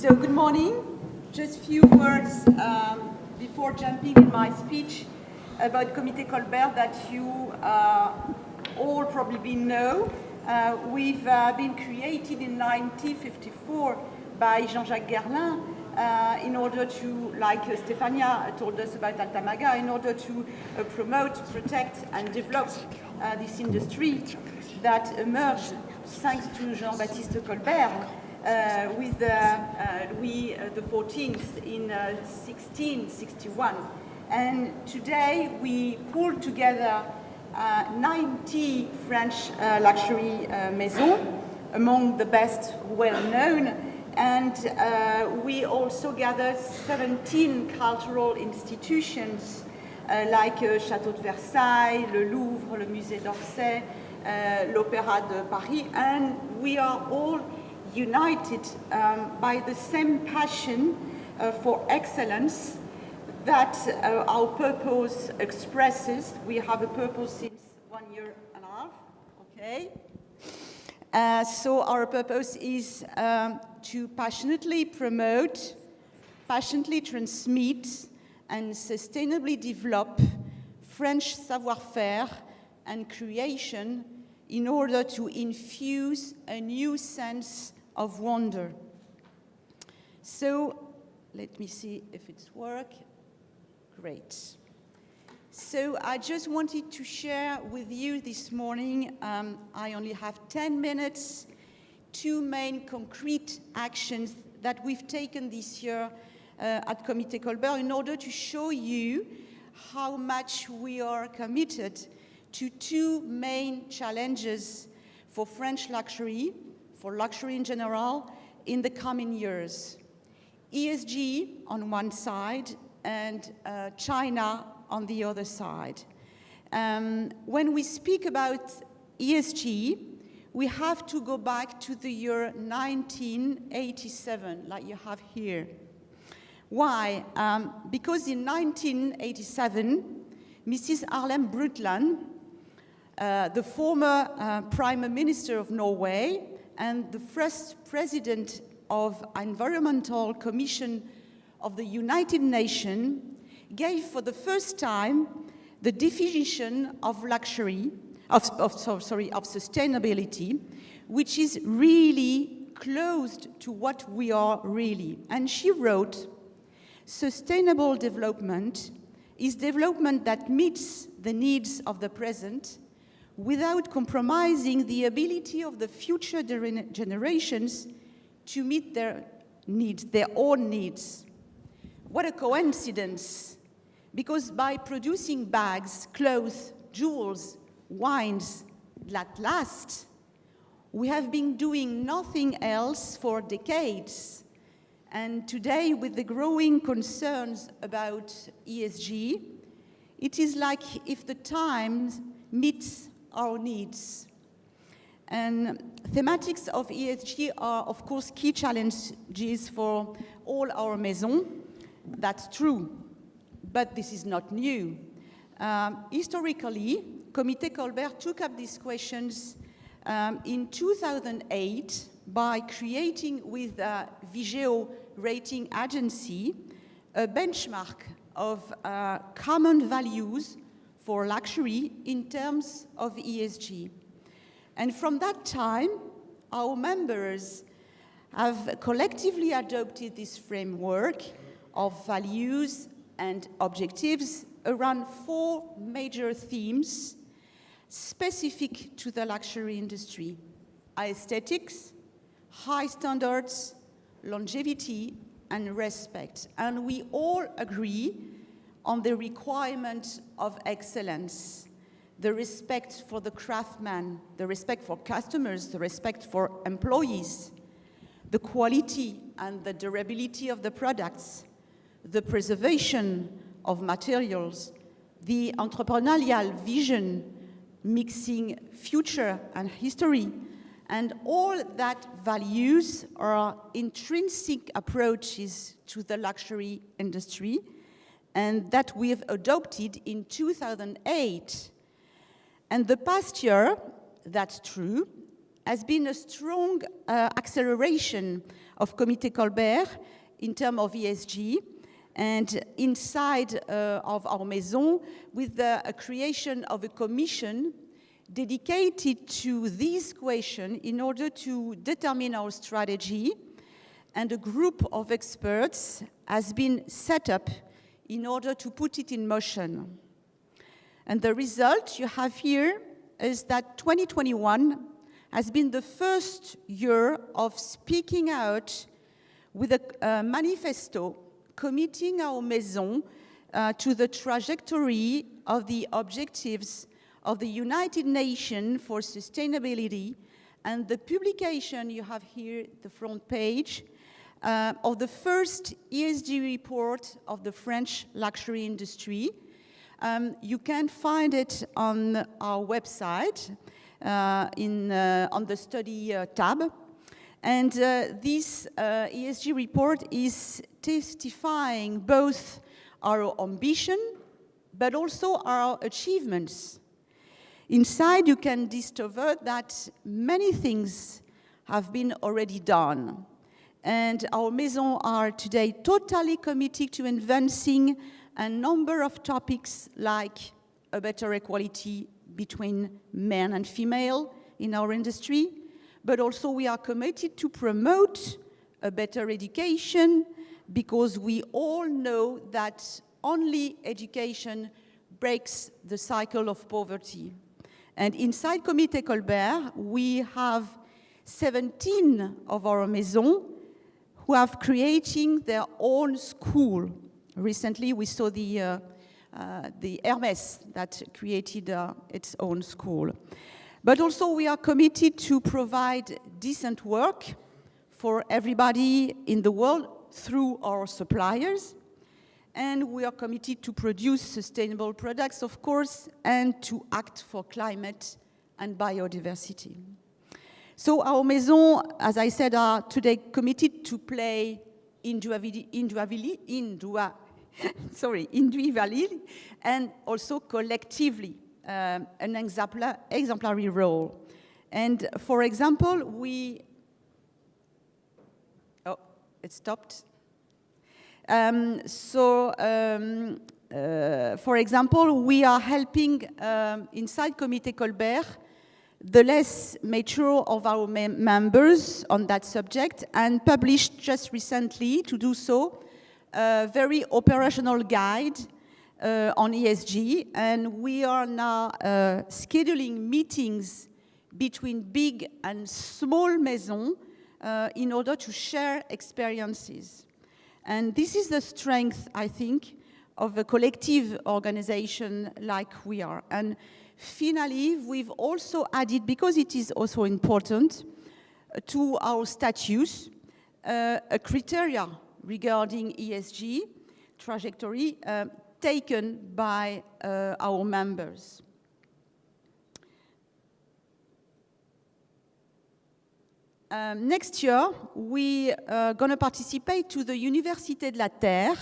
So good morning. Just a few words before jumping in my speech about Comité Colbert that you all probably know. We've been created in 1954 by Jean-Jacques Guerlain in order to, like Stefania told us about Altamaga, in order to promote, protect and develop this industry that emerged thanks to Jean-Baptiste Colbert with Louis XIV in 1661. And today we pulled together 90 French luxury maisons, among the best well-known, and we also gathered 17 cultural institutions like Château de Versailles, le Louvre, le Musée d'Orsay, l'Opéra de Paris, and we are all united by the same passion for excellence that our purpose expresses. We have a purpose since 1 year and a half, okay? So our purpose is to passionately promote, passionately transmit, and sustainably develop French savoir-faire and creation in order to infuse a new sense of wonder. So, let me see if it's work. Great. So I just wanted to share with you this morning, I only have 10 minutes, two main concrete actions that we've taken this year at Comité Colbert in order to show you how much we are committed to two main challenges for French luxury, for luxury in general, in the coming years. ESG on one side and China on the other side. When we speak about ESG, we have to go back to the year 1987, like you have here. Why? Because in 1987, Mrs. Harlem Brundtland, the former Prime Minister of Norway and the first President of Environmental Commission of the United Nations, gave for the first time the definition of luxury, of sustainability, which is really close to what we are really. And she wrote, "Sustainable development is development that meets the needs of the present without compromising the ability of the future generations to meet their needs, their own needs." What a coincidence, because by producing bags, clothes, jewels, wines that last, we have been doing nothing else for decades. And today, with the growing concerns about ESG, it is like if the times meets our needs. And thematics of ESG are, of course, key challenges for all our maisons. That's true, but this is not new. Historically, Comité Colbert took up these questions in 2008 by creating with Vigeo Rating Agency a benchmark of common values for luxury in terms of ESG. And from that time, our members have collectively adopted this framework of values and objectives around four major themes specific to the luxury industry: aesthetics, high standards, longevity, and respect. And we all agree on the requirement of excellence, the respect for the craftsman, the respect for customers, the respect for employees, the quality and the durability of the products, the preservation of materials, the entrepreneurial vision, mixing future and history, and all that values are intrinsic approaches to the luxury industry, and that we have adopted in 2008. And the past year, that's true, has been a strong acceleration of Comité Colbert in terms of ESG, and inside of our Maison, with the creation of a commission dedicated to this question in order to determine our strategy, and a group of experts has been set up in order to put it in motion. And the result you have here is that 2021 has been the first year of speaking out with a manifesto committing our Maison to the trajectory of the objectives of the United Nations for Sustainability, and the publication you have here, the front page, of the first ESG report of the French luxury industry. You can find it on our website on the study tab. And this ESG report is testifying both our ambition, but also our achievements. Inside, you can discover that many things have been already done. And our Maison are today totally committed to advancing a number of topics like a better equality between men and female in our industry, but also we are committed to promote a better education, because we all know that only education breaks the cycle of poverty. And inside Comité Colbert, we have 17 of our Maisons who have creating their own school. Recently, we saw the Hermès that created its own school. But also, we are committed to provide decent work for everybody in the world through our suppliers. And we are committed to produce sustainable products, of course, and to act for climate and biodiversity. So our Maison, as I said, are today committed to play individually, and also collectively an exemplary role. And for example, it stopped. For example, we are helping inside Comité Colbert the less mature of our members on that subject, and published just recently, to do so, a very operational guide on ESG, and we are now scheduling meetings between big and small Maisons in order to share experiences. And this is the strength, I think, of a collective organization like we are. And finally, we've also added, because it is also important, to our statutes, a criteria regarding ESG trajectory taken by our members. Next year, we are going to participate to the Université de la Terre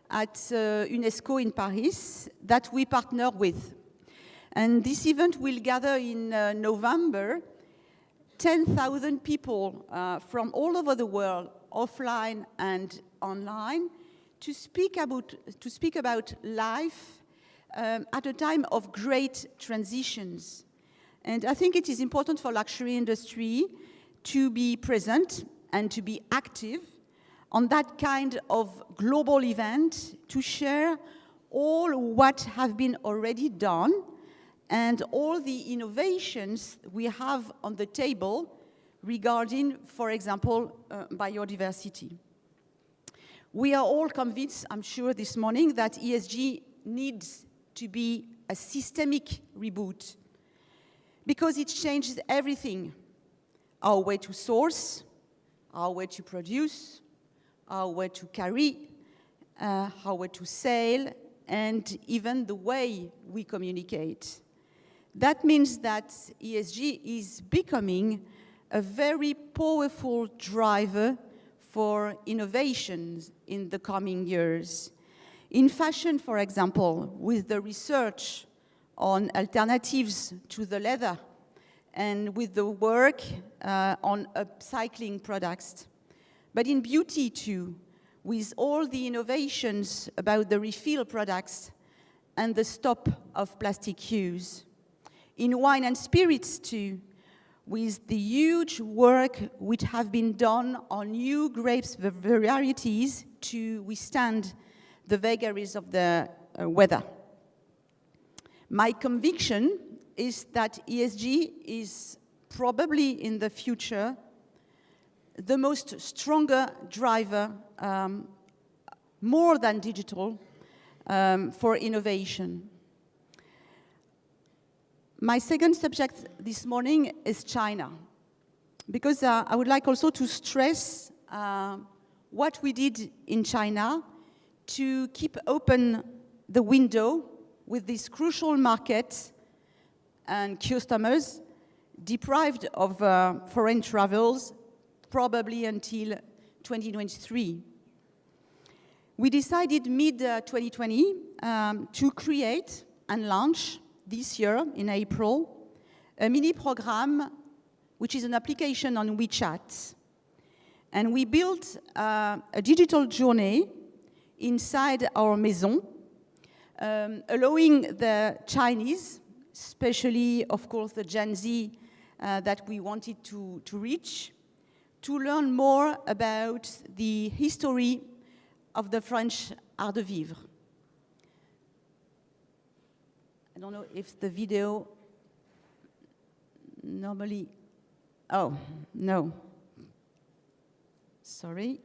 at UNESCO in Paris that we partner with. And this event will gather in November 10,000 people from all over the world, offline and online, to speak about life at a time of great transitions. And I think it is important for luxury industry to be present and to be active on that kind of global event, to share all what have been already done and all the innovations we have on the table regarding, for example, biodiversity. We are all convinced, I'm sure, this morning that ESG needs to be a systemic reboot, because it changes everything. Our way to source, our way to produce, our way to carry, our way to sell, and even the way we communicate. That means that ESG is becoming a very powerful driver for innovations in the coming years. In fashion, for example, with the research on alternatives to the leather and with the work on upcycling products. But in beauty too, with all the innovations about the refill products and the stop of plastic use. In wine and spirits too, with the huge work which have been done on new grapes varieties to withstand the vagaries of the weather. My conviction is that ESG is probably in the future the most stronger driver, more than digital, for innovation. My second subject this morning is China, because I would like also to stress what we did in China to keep open the window with this crucial market and customers deprived of foreign travels, probably until 2023. We decided mid-2020 to create and launch this year in April a mini program which is an application on WeChat. And we built a digital journey inside our maison, allowing the Chinese, especially, of course, the Gen Z that we wanted to reach, to learn more about the history of the French art de vivre. I don't know if the video normally, oh, no. Sorry.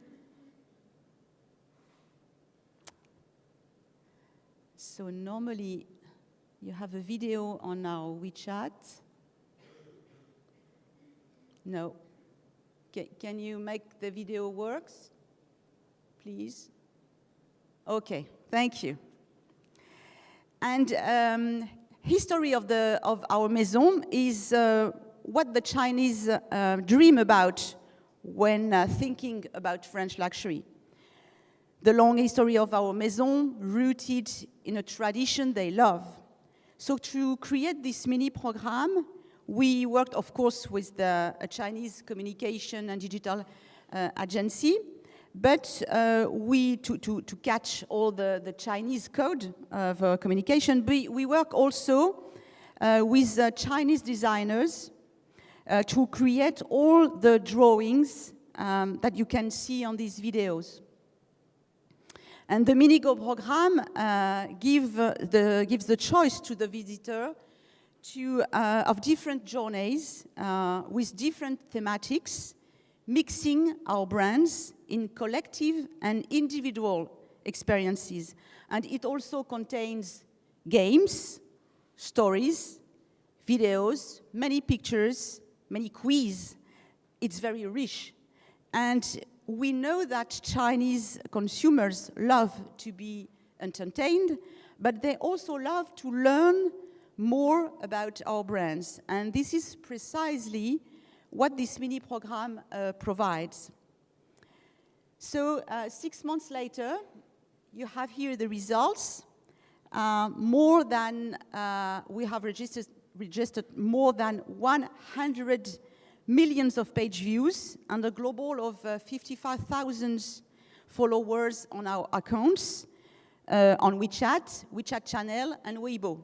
So normally you have a video on our WeChat. No. Can you make the video works, please? Okay, thank you. And history of our maison is what the Chinese dream about when thinking about French luxury. The long history of our maison, rooted in a tradition they love. So to create this mini program, we worked, of course, with a Chinese communication and digital agency, but to catch all the Chinese code of communication, we work also with Chinese designers to create all the drawings that you can see on these videos. And the Minigo program gives the choice to the visitor of different journeys with different thematics, mixing our brands in collective and individual experiences. And it also contains games, stories, videos, many pictures, many quizzes. It's very rich. And we know that Chinese consumers love to be entertained, but they also love to learn more about our brands. And this is precisely what this mini program provides. So 6 months later, you have here the results. We have registered more than 100 millions of page views and a global of 55,000 followers on our accounts on WeChat, WeChat channel, and Weibo.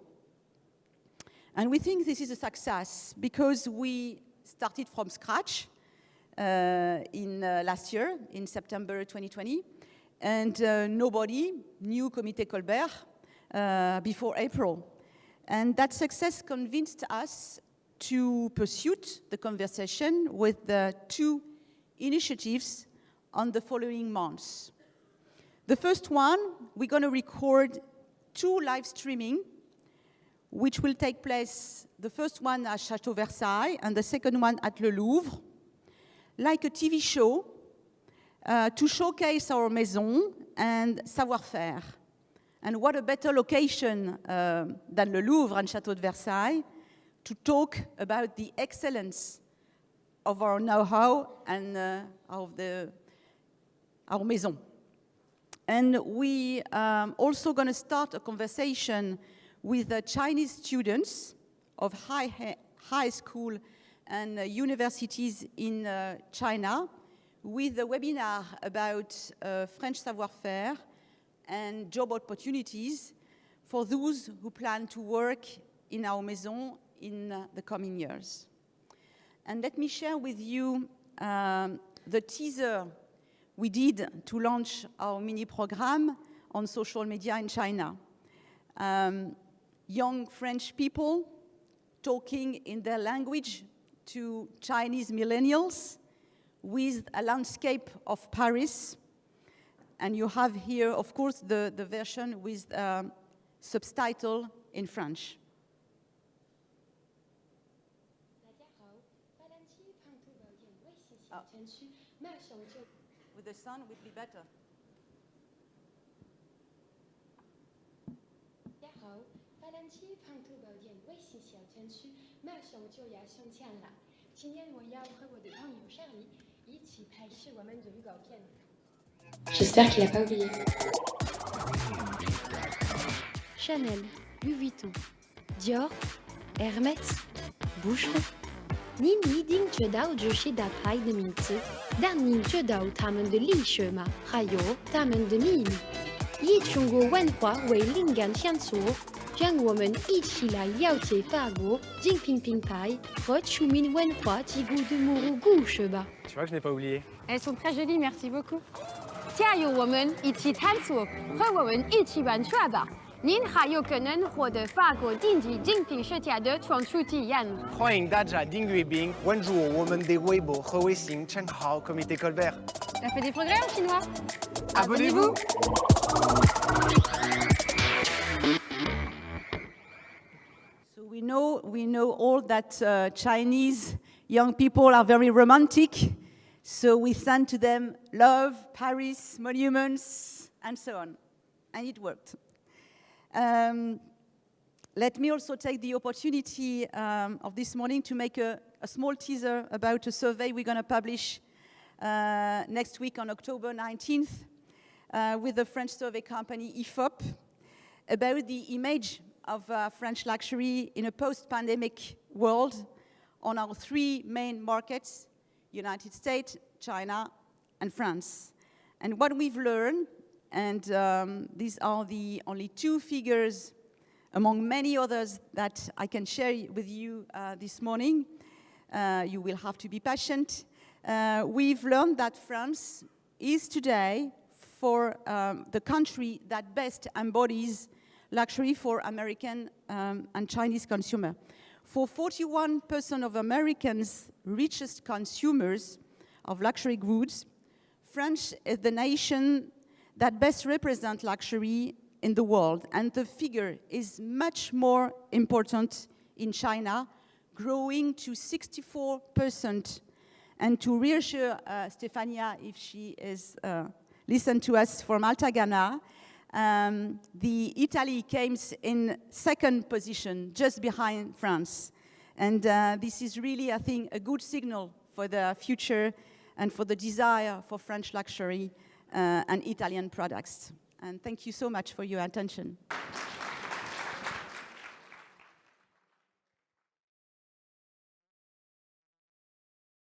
And we think this is a success because we started from scratch last year, in September 2020, and nobody knew Comité Colbert before April. And that success convinced us to pursue the conversation with the 2 initiatives on the following months. The first one, we're going to record 2 live streaming, which will take place, the first one at Château Versailles and the second one at Le Louvre, like a TV show to showcase our maison and savoir-faire. And what a better location than Le Louvre and Château de Versailles to talk about the excellence of our know-how and of our maison. And we also going to start a conversation with the Chinese students of high school and universities in China with a webinar about French savoir-faire and job opportunities for those who plan to work in our maison in the coming years. And let me share with you the teaser we did to launch our mini program on social media in China. Young French people talking in their language to Chinese millennials with a landscape of Paris. And you have here, of course, the version with subtitle in French. With the sound would be better. 大家好，法兰西胖兔宝典微信小程序马上就要上线了。今天我要和我的朋友Charlie一起拍摄我们的预告片。J'espère qu'il n'a pas oublié. Chanel, Louis Vuitton, Dior, Hermès, Boucheron. 你一定知道这些大牌的名字，但你知道他们的历史吗？还有他们的秘密。以中国文化为灵感线索，让我们一起来了解法国精品品牌和出名文化机构的幕后故事吧。Tu vois que je n'ai pas oublié. Elles sont très jolies, merci beaucoup. 加油，我们一起探索，和我们一起玩耍吧。您还有可能获得法国顶级精品设计的专属体验。欢迎大家订阅并关注我们的微博和微信账号 Comité Colbert. Ça fait des progrès en chinois. Abonnez-vous. So we know all that Chinese young people are very romantic. So we send to them love, Paris, monuments, and so on. And it worked. Let me also take the opportunity of this morning to make a small teaser about a survey we're going to publish next week on October 19th with the French survey company IFOP about the image of French luxury in a post-pandemic world on our three main markets, United States, China, and France. And what we've learned, and these are the only two figures among many others that I can share with you this morning. You will have to be patient. We've learned that France is today for the country that best embodies luxury for American and Chinese consumer. For 41% of Americans' richest consumers of luxury goods, France is the nation that best represent luxury in the world. And the figure is much more important in China, growing to 64%. And to reassure Stefania, if she is listen to us from Altagana, the Italy came in second position, just behind France. And this is really, I think, a good signal for the future and for the desire for French luxury and Italian products. And thank you so much for your attention.